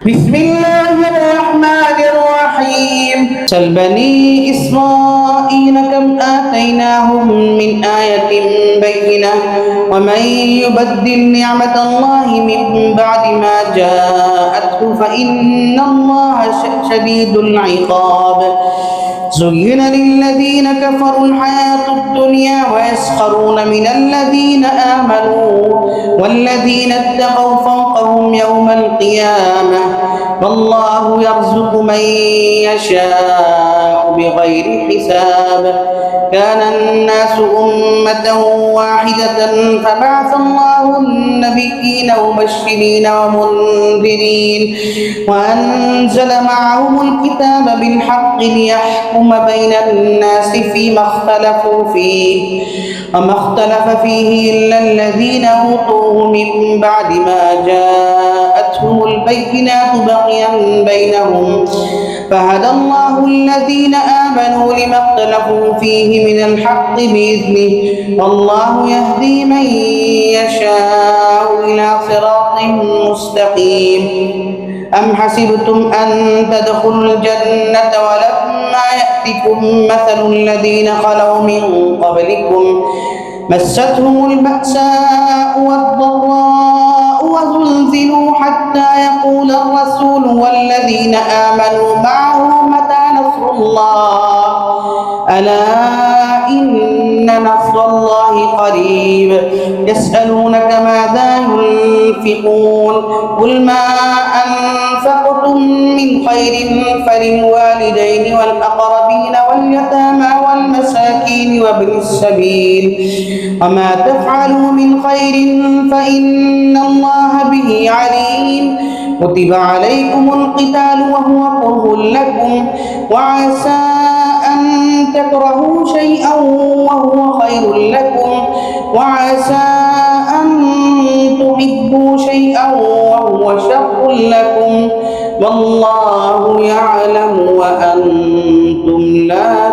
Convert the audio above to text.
بسم الله الرحمن الرحيم سل بني إسرائيل كم آتيناهم من آية بينة ومن يبدل نعمة الله من بعد ما جاءته فإن الله شديد العقاب زين للذين كفروا الحياة الدنيا ويسخرون من الذين آمنوا والذين اتقوا فوقهم يوم القيامة والله يرزق من يشاء بغير حساب كان الناس أمة واحدة فبعث الله النبيين مبشرين ومنذرين وأنزل معهم الكتاب بالحق ليحكم بين الناس فيما اختلفوا فيه وما اختلف فيه إلا الذين أوتوه من بعد ما جاءتهم البينات بغيا بينهم فهدى الله الذين آمنوا لما اختلفوا فيه من الحق بإذنه والله يهدي من يشاء إلى صراط مستقيم أم حسبتم أن تدخلوا الجنة ولما يأتكم مثل الذين خلوا من قبلكم مستهم البأساء والضراء وزلزلوا حتى يقول الرسول والذين آمنوا معه متى نصر الله ألا إن نصر الله قريب يسألونك ماذا ينفقون قل ما أنفقتم من خير فللوالدين والأقربين واليتامى والمساكين وابن السبيل وما تفعلوا من خير فإن الله به عليم كتب عليكم القتال وهو كره لكم وعسى أن تكرهوا شيئا وهو خير لكم وعسى أن تحبوا شيئا وهو شر لكم والله يعلم وأنتم لا